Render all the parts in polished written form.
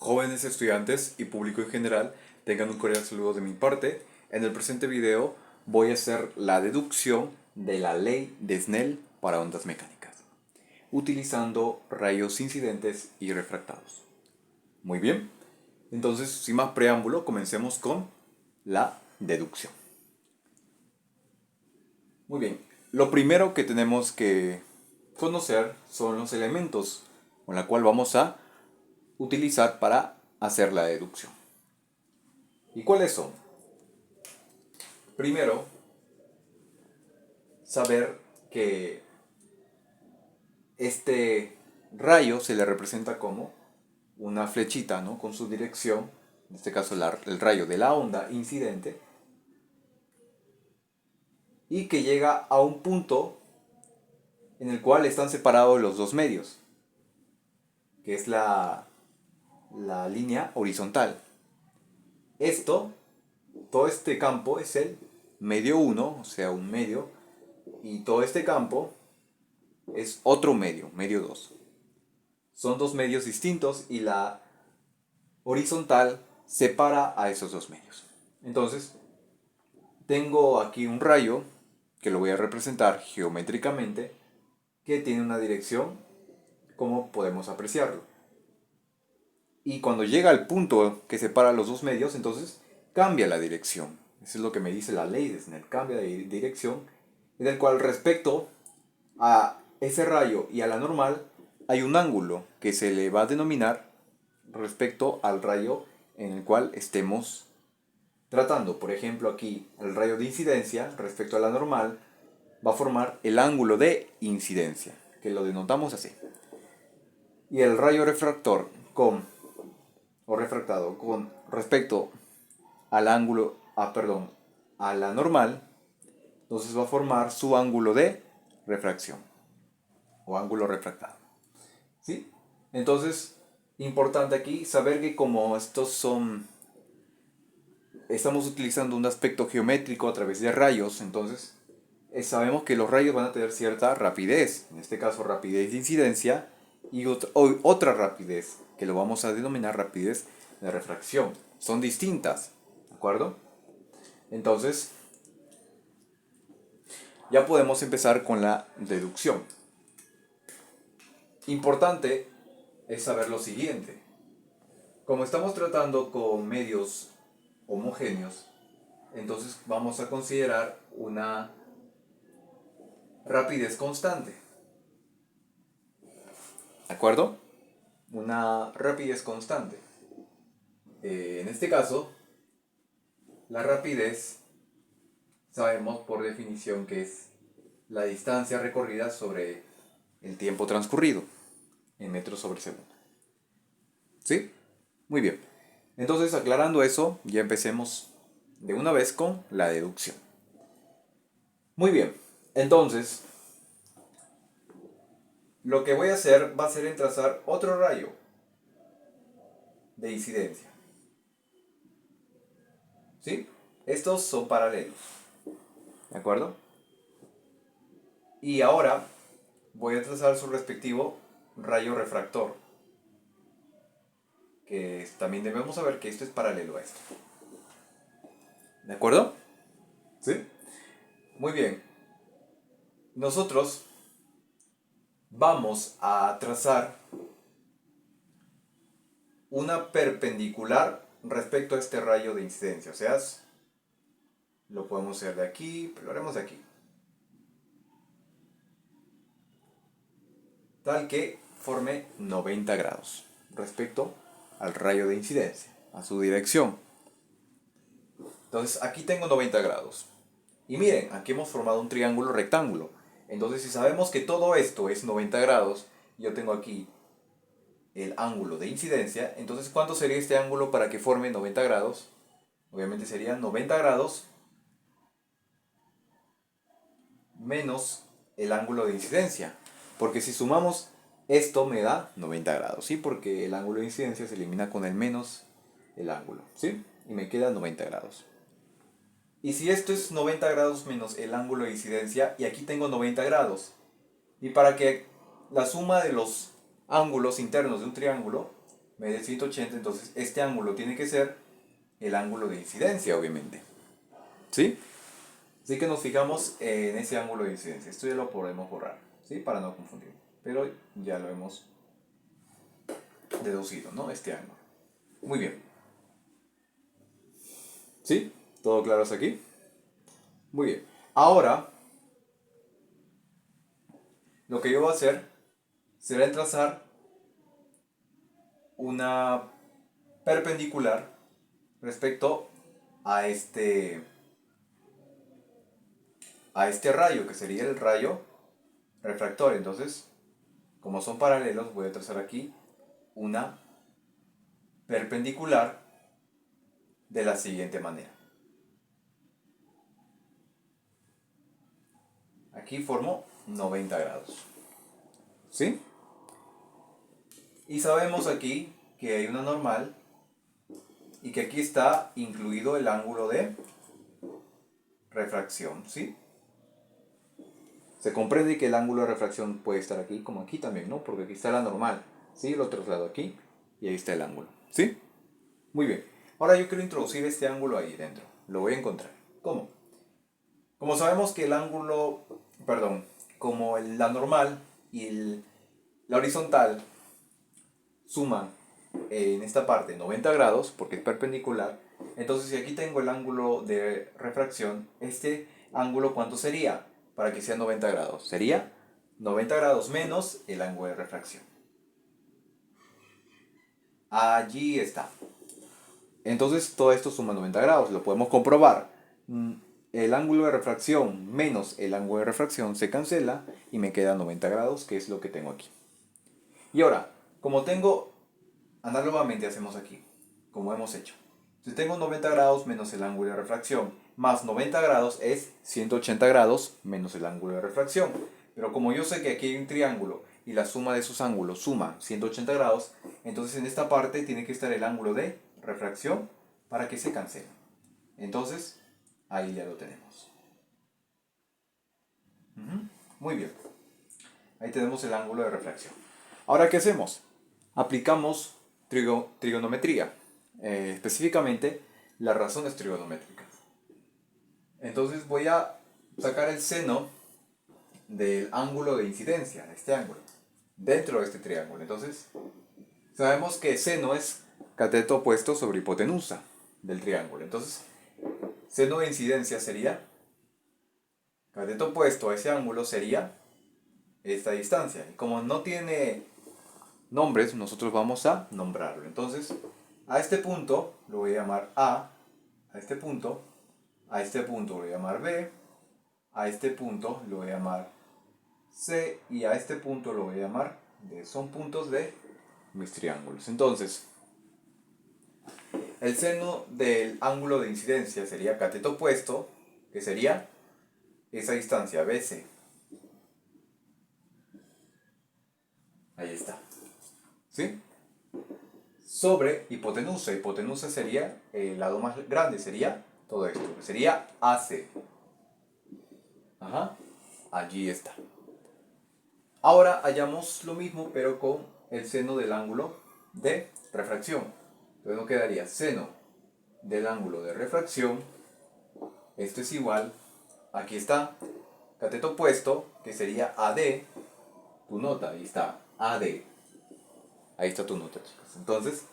Jóvenes estudiantes y público en general, tengan un cordial saludo de mi parte. En el presente video voy a hacer la deducción de la ley de Snell para ondas mecánicas, utilizando rayos incidentes y refractados. Muy bien, entonces sin más preámbulo, comencemos con la deducción. Muy bien, lo primero que tenemos que conocer son los elementos con la cual vamos a utilizar para hacer la deducción. ¿Y cuáles son? Primero, saber que este rayo se le representa como una flechita, ¿no? Con su dirección, en este caso el rayo de la onda incidente, y que llega a un punto en el cual están separados los dos medios, que es la línea horizontal. Todo este campo es el medio 1, o sea, un medio, y todo este campo es otro medio, medio 2. Son dos medios distintos y la horizontal separa a esos dos medios. Entonces, tengo aquí un rayo que lo voy a representar geométricamente que tiene una dirección, como podemos apreciarlo. Y cuando llega al punto que separa los dos medios, entonces cambia la dirección. Eso es lo que me dice la ley de Snell, cambia de dirección, en el cual respecto a ese rayo y a la normal hay un ángulo que se le va a denominar respecto al rayo en el cual estemos tratando. Por ejemplo, aquí el rayo de incidencia respecto a la normal va a formar el ángulo de incidencia, que lo denotamos así. Y el rayo refractor refractado con respecto al ángulo, a la normal, entonces va a formar su ángulo de refracción o ángulo refractado. ¿Sí? Entonces, importante aquí saber que como estamos utilizando un aspecto geométrico a través de rayos, entonces sabemos que los rayos van a tener cierta rapidez, en este caso rapidez de incidencia, y otra rapidez, que lo vamos a denominar rapidez de refracción. Son distintas, ¿de acuerdo? Entonces, ya podemos empezar con la deducción. Importante es saber lo siguiente. Como estamos tratando con medios homogéneos, entonces vamos a considerar una rapidez constante. ¿De acuerdo? Una rapidez constante. En este caso, la rapidez sabemos por definición que es la distancia recorrida sobre el tiempo transcurrido en metros sobre segundo. ¿Sí? Muy bien. Entonces, aclarando eso, ya empecemos de una vez con la deducción. Muy bien. Entonces, lo que voy a hacer va a ser trazar otro rayo de incidencia. ¿Sí? Estos son paralelos. ¿De acuerdo? Y ahora voy a trazar su respectivo rayo refractor, que también debemos saber que esto es paralelo a esto. ¿De acuerdo? ¿Sí? Muy bien. Nosotros vamos a trazar una perpendicular respecto a este rayo de incidencia. O sea, lo podemos hacer de aquí, pero lo haremos de aquí. Tal que forme 90 grados respecto al rayo de incidencia, a su dirección. Entonces aquí tengo 90 grados. Y miren, aquí hemos formado un triángulo rectángulo. Entonces si sabemos que todo esto es 90 grados, yo tengo aquí el ángulo de incidencia, entonces ¿cuánto sería este ángulo para que forme 90 grados? Obviamente sería 90 grados menos el ángulo de incidencia. Porque si sumamos esto me da 90 grados, ¿sí? Porque el ángulo de incidencia se elimina con el menos el ángulo, ¿sí? Y me queda 90 grados. Y si esto es 90 grados menos el ángulo de incidencia, y aquí tengo 90 grados. Y para que la suma de los ángulos internos de un triángulo mide 180, entonces este ángulo tiene que ser el ángulo de incidencia, obviamente. ¿Sí? Así que nos fijamos en ese ángulo de incidencia. Esto ya lo podemos borrar, ¿sí? Para no confundir. Pero ya lo hemos deducido, ¿no? Este ángulo. Muy bien. ¿Sí? ¿Todo claro hasta aquí? Muy bien. Ahora, lo que yo voy a hacer será trazar una perpendicular respecto a este rayo, que sería el rayo refractor. Entonces, como son paralelos, voy a trazar aquí una perpendicular de la siguiente manera. Aquí formo 90 grados. ¿Sí? Y sabemos aquí que hay una normal y que aquí está incluido el ángulo de refracción, ¿sí? Se comprende que el ángulo de refracción puede estar aquí como aquí también, ¿no? Porque aquí está la normal, ¿sí? Lo traslado aquí y ahí está el ángulo, ¿sí? Muy bien. Ahora yo quiero introducir este ángulo ahí dentro. Lo voy a encontrar. ¿Cómo? Como sabemos que el ángulo, perdón, como la normal y la horizontal suman en esta parte 90 grados, porque es perpendicular, entonces si aquí tengo el ángulo de refracción, este ángulo ¿cuánto sería? Para que sea 90 grados. Sería 90 grados menos el ángulo de refracción. Allí está. Entonces todo esto suma 90 grados, lo podemos comprobar. El ángulo de refracción menos el ángulo de refracción se cancela y me queda 90 grados, que es lo que tengo aquí. Y ahora, como tengo, análogamente hacemos aquí, como hemos hecho. Si tengo 90 grados menos el ángulo de refracción, más 90 grados es 180 grados menos el ángulo de refracción. Pero como yo sé que aquí hay un triángulo y la suma de sus ángulos suma 180 grados, entonces en esta parte tiene que estar el ángulo de refracción para que se cancele. Entonces, ahí ya lo tenemos. Muy bien. Ahí tenemos el ángulo de refracción. Ahora, ¿qué hacemos? Aplicamos trigonometría. Específicamente, las razones trigonométricas. Entonces voy a sacar el seno del ángulo de incidencia, este ángulo, dentro de este triángulo. Entonces, sabemos que seno es cateto opuesto sobre hipotenusa del triángulo. Entonces, seno de incidencia sería, cateto opuesto a ese ángulo sería esta distancia. Y como no tiene nombres, nosotros vamos a nombrarlo. Entonces, a este punto lo voy a llamar a este punto lo voy a llamar B, a este punto lo voy a llamar C y a este punto lo voy a llamar D. Son puntos de mis triángulos. Entonces, el seno del ángulo de incidencia sería cateto opuesto, que sería esa distancia BC. Ahí está. ¿Sí? Sobre hipotenusa. Hipotenusa sería el lado más grande, sería todo esto. Sería AC. Ajá. Allí está. Ahora hallamos lo mismo, pero con el seno del ángulo de refracción. Entonces nos quedaría seno del ángulo de refracción. Esto es igual, aquí está, cateto opuesto, que sería AD. Tu nota, ahí está, AD. Ahí está tu nota, chicos. Entonces,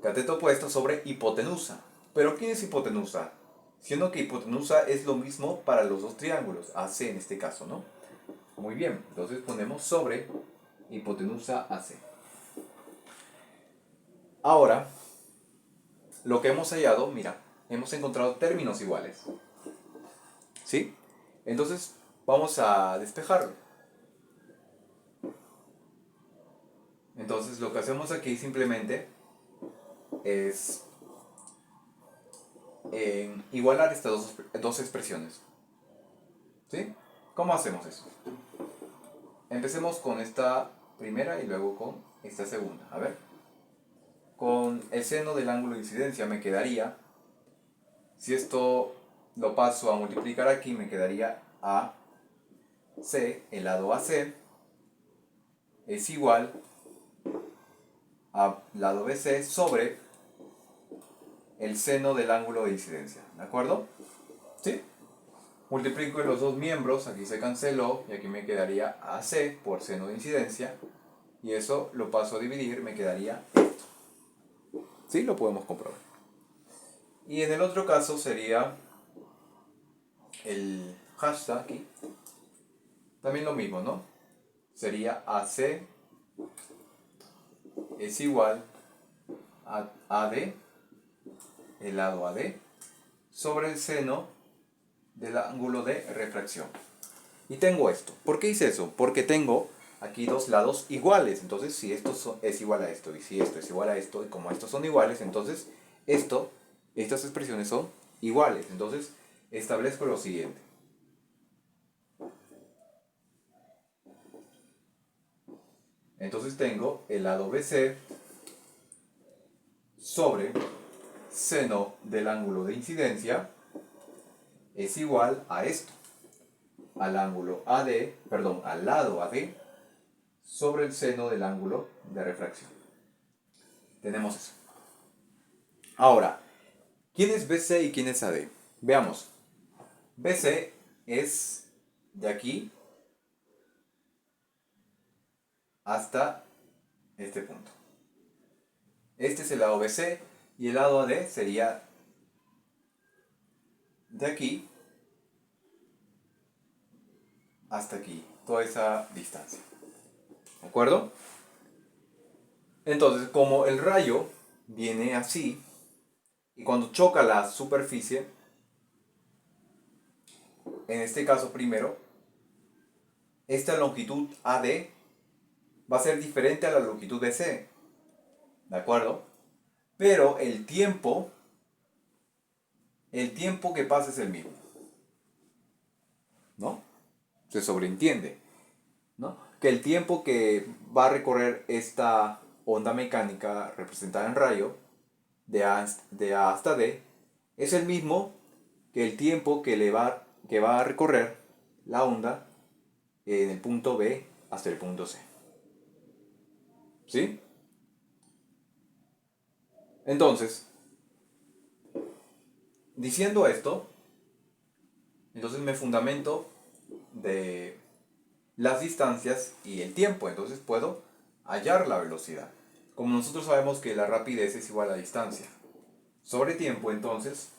cateto opuesto sobre hipotenusa. ¿Pero qué es hipotenusa? Siendo que hipotenusa es lo mismo para los dos triángulos, AC en este caso, ¿no? Muy bien, entonces ponemos sobre hipotenusa AC. Ahora, lo que hemos hallado, mira, hemos encontrado términos iguales. ¿Sí? Entonces, vamos a despejarlo. Entonces, lo que hacemos aquí simplemente es igualar estas dos expresiones. ¿Sí? ¿Cómo hacemos eso? Empecemos con esta primera y luego con esta segunda. A ver. Con el seno del ángulo de incidencia me quedaría, si esto lo paso a multiplicar aquí, me quedaría AC, el lado AC, es igual a lado BC sobre el seno del ángulo de incidencia. ¿De acuerdo? ¿Sí? Multiplico los dos miembros, aquí se canceló y aquí me quedaría AC por seno de incidencia. Y eso lo paso a dividir, me quedaría esto. ¿Sí? Lo podemos comprobar. Y en el otro caso sería el hashtag aquí. También lo mismo, ¿no? Sería AC es igual a AD, el lado AD, sobre el seno del ángulo de refracción. Y tengo esto. ¿Por qué hice eso? Porque tengo aquí dos lados iguales. Entonces, si esto es igual a esto y si esto es igual a esto, y como estos son iguales, entonces estas expresiones son iguales. Entonces, establezco lo siguiente. Entonces tengo el lado BC sobre seno del ángulo de incidencia es igual a esto, al ángulo AD, perdón, al lado AD sobre el seno del ángulo de refracción. Tenemos eso. Ahora, ¿quién es BC y quién es AD? Veamos. BC es de aquí hasta este punto. Este es el lado BC y el lado AD sería de aquí hasta aquí, toda esa distancia. ¿De acuerdo? Entonces, como el rayo viene así, y cuando choca la superficie, en este caso primero, esta longitud AD va a ser diferente a la longitud BC. ¿De acuerdo? Pero el tiempo que pasa es el mismo. ¿No? Se sobreentiende. ¿No? Que el tiempo que va a recorrer esta onda mecánica representada en rayo, de A hasta D, es el mismo que el tiempo que va a recorrer la onda en el punto B hasta el punto C. ¿Sí? Entonces, diciendo esto, entonces me fundamento de las distancias y el tiempo. Entonces puedo hallar la velocidad. Como nosotros sabemos que la rapidez es igual a distancia sobre tiempo, entonces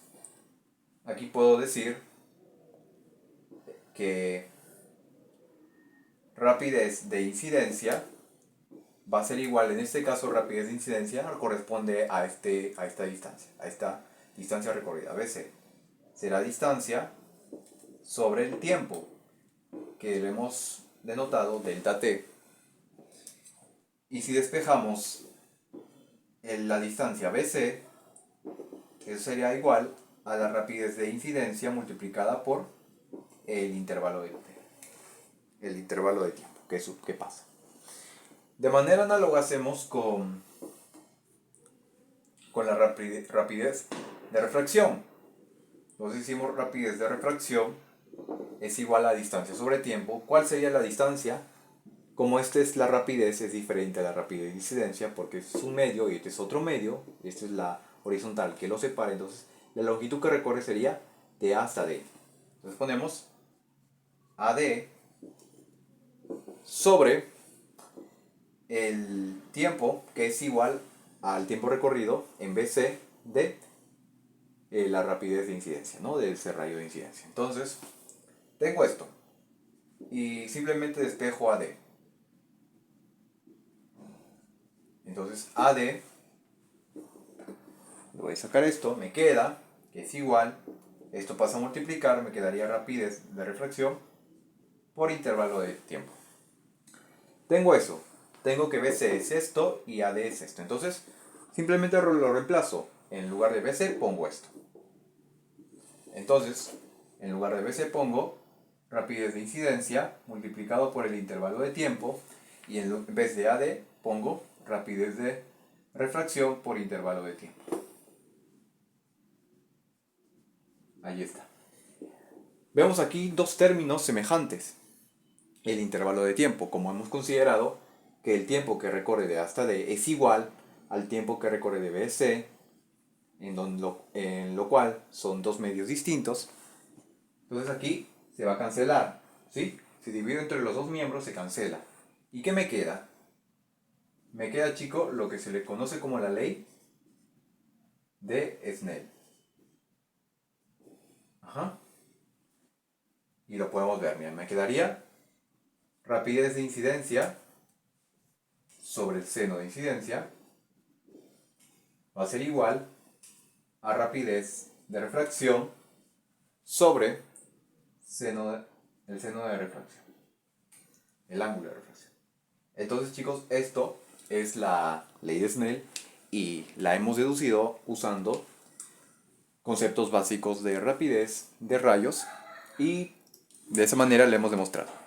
aquí puedo decir que rapidez de incidencia va a ser igual, en este caso rapidez de incidencia corresponde a esta distancia recorrida, BC. Será distancia sobre el tiempo, que lo hemos denotado delta t. Y si despejamos la distancia BC, eso sería igual a la rapidez de incidencia multiplicada por el intervalo de tiempo que pasa. De manera análoga hacemos con la rapidez de refracción. Entonces hicimos rapidez de refracción es igual a distancia sobre tiempo. ¿Cuál sería la distancia? Como esta es la rapidez, es diferente a la rapidez de incidencia porque este es un medio y este es otro medio. Y esta es la horizontal que lo separa. Entonces la longitud que recorre sería de A hasta D. Entonces ponemos AD sobre el tiempo, que es igual al tiempo recorrido en BC de la rapidez de incidencia, ¿no? De ese rayo de incidencia. Entonces, tengo esto y simplemente despejo AD. Entonces, AD, voy a sacar esto, me queda, que es igual, esto pasa a multiplicar, me quedaría rapidez de refracción por intervalo de tiempo. Tengo eso. Tengo que BC es esto y AD es esto. Entonces, simplemente lo reemplazo. En lugar de BC pongo esto. Entonces, en lugar de BC pongo rapidez de incidencia multiplicado por el intervalo de tiempo. Y en vez de AD pongo rapidez de refracción por intervalo de tiempo. Ahí está. Vemos aquí dos términos semejantes. El intervalo de tiempo, como hemos considerado que el tiempo que recorre de A hasta D es igual al tiempo que recorre de BC, en lo cual son dos medios distintos. Entonces aquí se va a cancelar, ¿sí? Si divido entre los dos miembros se cancela. ¿Y qué me queda? Me queda, chico, lo que se le conoce como la ley de Snell. Ajá. Y lo podemos ver, mira, me quedaría rapidez de incidencia sobre el seno de incidencia va a ser igual a rapidez de refracción sobre el seno de refracción, el ángulo de refracción. Entonces, chicos, esto es la ley de Snell y la hemos deducido usando conceptos básicos de rapidez de rayos y de esa manera le hemos demostrado.